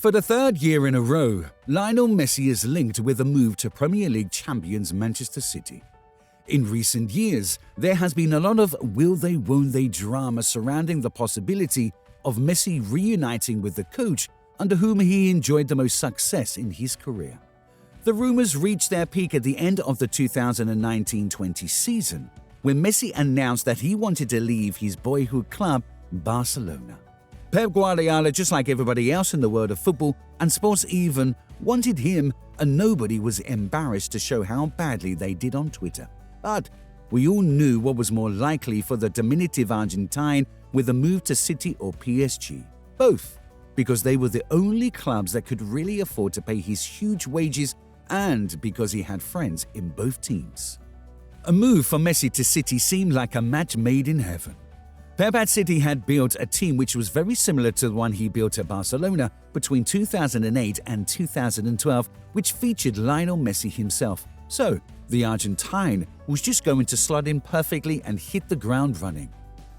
For the third year in a row, Lionel Messi is linked with a move to Premier League champions Manchester City. In recent years, there has been a lot of will they won't they drama surrounding the possibility of Messi reuniting with the coach under whom he enjoyed the most success in his career. The rumors reached their peak at the end of the 2019-20 season, when Messi announced that he wanted to leave his boyhood club, Barcelona. Pep Guardiola, just like everybody else in the world of football and sports even, wanted him, and nobody was embarrassed to show how badly they did on Twitter. But we all knew what was more likely for the diminutive Argentine with a move to City or PSG. Both, because they were the only clubs that could really afford to pay his huge wages and because he had friends in both teams. A move for Messi to City seemed like a match made in heaven. Pep at City had built a team which was very similar to the one he built at Barcelona between 2008 and 2012, which featured Lionel Messi himself. So, the Argentine was just going to slot in perfectly and hit the ground running.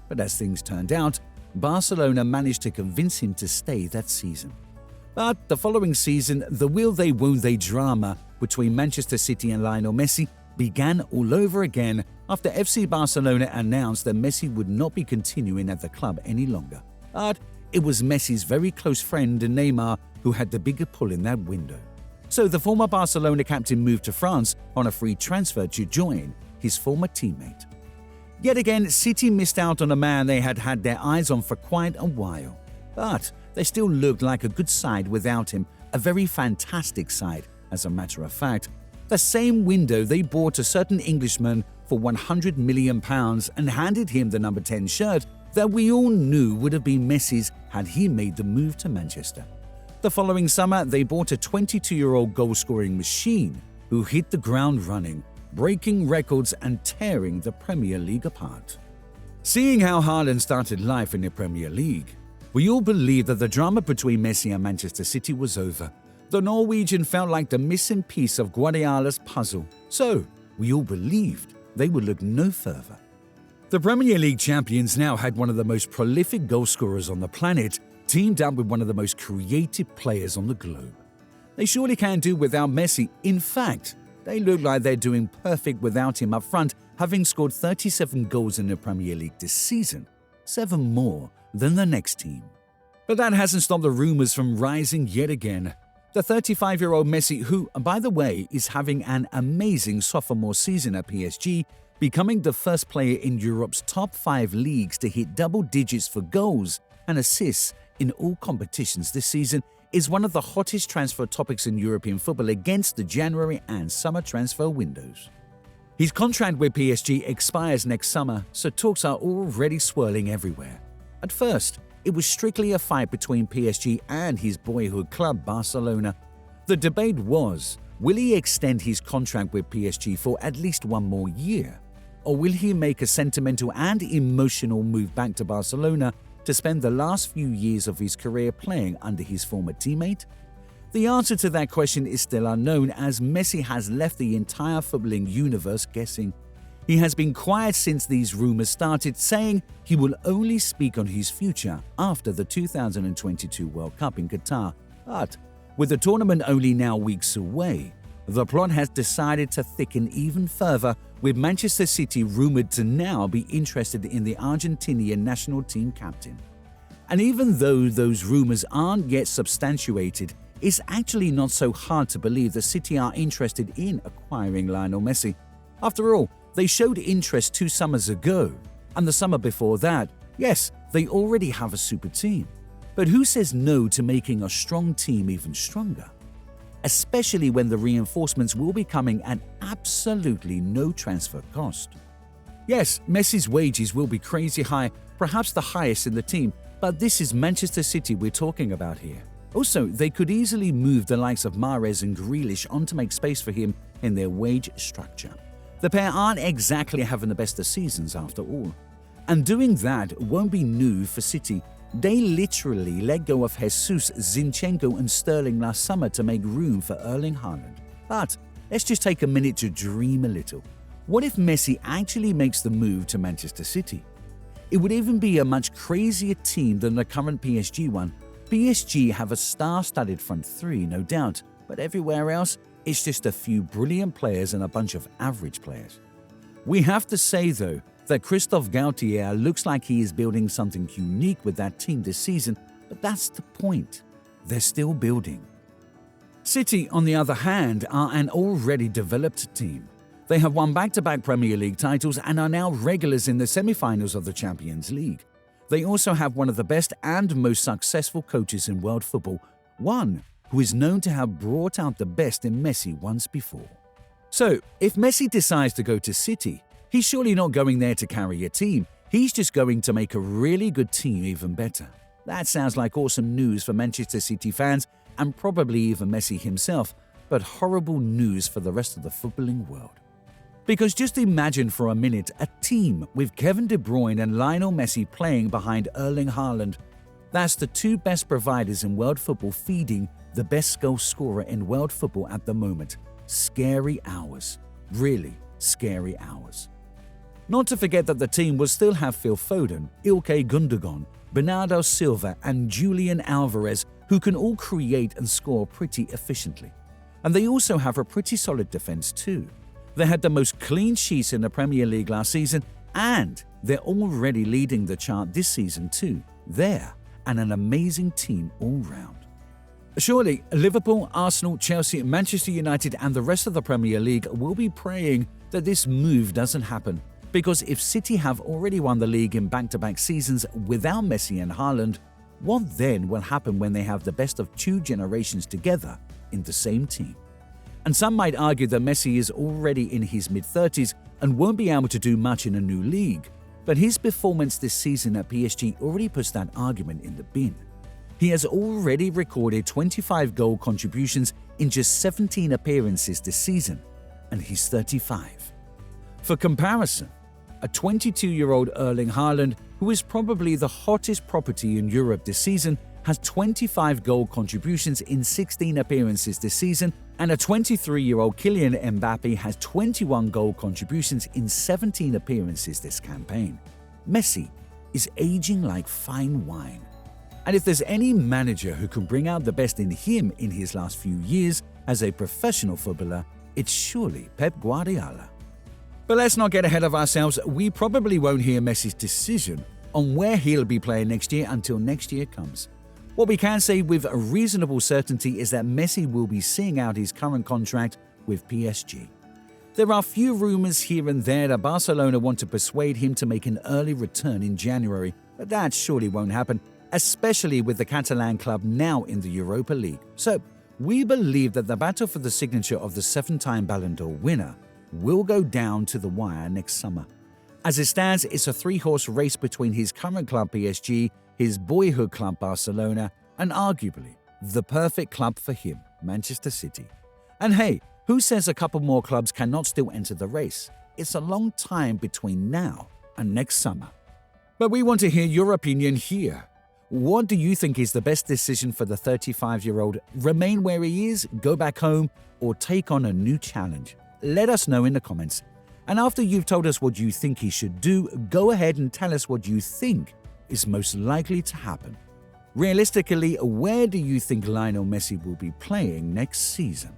But as things turned out, Barcelona managed to convince him to stay that season. But the following season, the will they won't they drama between Manchester City and Lionel Messi began all over again after FC Barcelona announced that Messi would not be continuing at the club any longer. But it was Messi's very close friend Neymar who had the bigger pull in that window. So the former Barcelona captain moved to France on a free transfer to join his former teammate. Yet again, City missed out on a man they had had their eyes on for quite a while. But they still looked like a good side without him, a very fantastic side, as a matter of fact. The same window they bought a certain Englishman for £100 million and handed him the number 10 shirt that we all knew would have been Messi's had he made the move to Manchester. The following summer, they bought a 22-year-old goal-scoring machine who hit the ground running, breaking records and tearing the Premier League apart. Seeing how Haaland started life in the Premier League, we all believed that the drama between Messi and Manchester City was over. The Norwegian felt like the missing piece of Guardiola's puzzle, so we all believed they would look no further. The Premier League champions now had one of the most prolific goal scorers on the planet, teamed up with one of the most creative players on the globe. They surely can't do without Messi. In fact, they look like they're doing perfect without him up front, having scored 37 goals in the Premier League this season, 7 more than the next team. But that hasn't stopped the rumors from rising yet again. The 35-year-old Messi, who, by the way, is having an amazing sophomore season at PSG, becoming the first player in Europe's top 5 leagues to hit double digits for goals and assists in all competitions this season, is one of the hottest transfer topics in European football against the January and summer transfer windows. His contract with PSG expires next summer, so talks are already swirling everywhere. At first, it was strictly a fight between PSG and his boyhood club, Barcelona. The debate was, will he extend his contract with PSG for at least 1 more year? Or will he make a sentimental and emotional move back to Barcelona to spend the last few years of his career playing under his former teammate? The answer to that question is still unknown, as Messi has left the entire footballing universe guessing. He has been quiet since these rumors started, saying he will only speak on his future after the 2022 World Cup in Qatar. But with the tournament only now weeks away, the plot has decided to thicken even further, with Manchester City rumored to now be interested in the Argentinian national team captain. And even though those rumors aren't yet substantiated, it's actually not so hard to believe that City are interested in acquiring Lionel Messi. After all, they showed interest 2 summers ago, and the summer before that, yes, they already have a super team. But who says no to making a strong team even stronger? Especially when the reinforcements will be coming at absolutely no transfer cost. Yes, Messi's wages will be crazy high, perhaps the highest in the team, but this is Manchester City we're talking about here. Also, they could easily move the likes of Mahrez and Grealish on to make space for him in their wage structure. The pair aren't exactly having the best of seasons after all. And doing that won't be new for City. They literally let go of Jesus, Zinchenko and Sterling last summer to make room for Erling Haaland. But let's just take a minute to dream a little. What if Messi actually makes the move to Manchester City? It would even be a much crazier team than the current PSG one, PSG have a star-studded front three, no doubt, but everywhere else, it's just a few brilliant players and a bunch of average players. We have to say, though, that Christophe Galtier looks like he is building something unique with that team this season, but that's the point. They're still building. City, on the other hand, are an already developed team. They have won back-to-back Premier League titles and are now regulars in the semi-finals of the Champions League. They also have one of the best and most successful coaches in world football, one who is known to have brought out the best in Messi once before. So, if Messi decides to go to City, he's surely not going there to carry a team. He's just going to make a really good team even better. That sounds like awesome news for Manchester City fans and probably even Messi himself, but horrible news for the rest of the footballing world. Because just imagine for a minute a team with Kevin De Bruyne and Lionel Messi playing behind Erling Haaland. That's the two best providers in world football feeding the best goal scorer in world football at the moment. Scary hours. Really scary hours. Not to forget that the team will still have Phil Foden, Ilkay Gundogan, Bernardo Silva and Julian Alvarez, who can all create and score pretty efficiently. And they also have a pretty solid defense too. They had the most clean sheets in the Premier League last season, and they're already leading the chart this season too. They're an amazing team all round. Surely, Liverpool, Arsenal, Chelsea, Manchester United and the rest of the Premier League will be praying that this move doesn't happen, because if City have already won the league in back-to-back seasons without Messi and Haaland, what then will happen when they have the best of two generations together in the same team? And some might argue that Messi is already in his mid-30s and won't be able to do much in a new league, but his performance this season at PSG already puts that argument in the bin. He has already recorded 25 goal contributions in just 17 appearances this season, and he's 35. For comparison, a 22-year-old Erling Haaland, who is probably the hottest property in Europe this season, has 25 goal contributions in 16 appearances this season, and a 23-year-old Kylian Mbappe has 21 goal contributions in 17 appearances this campaign. Messi is aging like fine wine. And if there's any manager who can bring out the best in him in his last few years as a professional footballer, it's surely Pep Guardiola. But let's not get ahead of ourselves. We probably won't hear Messi's decision on where he'll be playing next year until next year comes. What we can say with a reasonable certainty is that Messi will be seeing out his current contract with PSG. There are few rumors here and there that Barcelona want to persuade him to make an early return in January, but that surely won't happen, especially with the Catalan club now in the Europa League. So, we believe that the battle for the signature of the 7-time Ballon d'Or winner will go down to the wire next summer. As it stands, it's a 3-horse race between his current club PSG, his boyhood club Barcelona, and arguably the perfect club for him, Manchester City. And hey, who says a couple more clubs cannot still enter the race? It's a long time between now and next summer. But we want to hear your opinion here. What do you think is the best decision for the 35-year-old? Remain where he is, go back home, or take on a new challenge? Let us know in the comments. And after you've told us what you think he should do, go ahead and tell us what you think is most likely to happen. Realistically, where do you think Lionel Messi will be playing next season?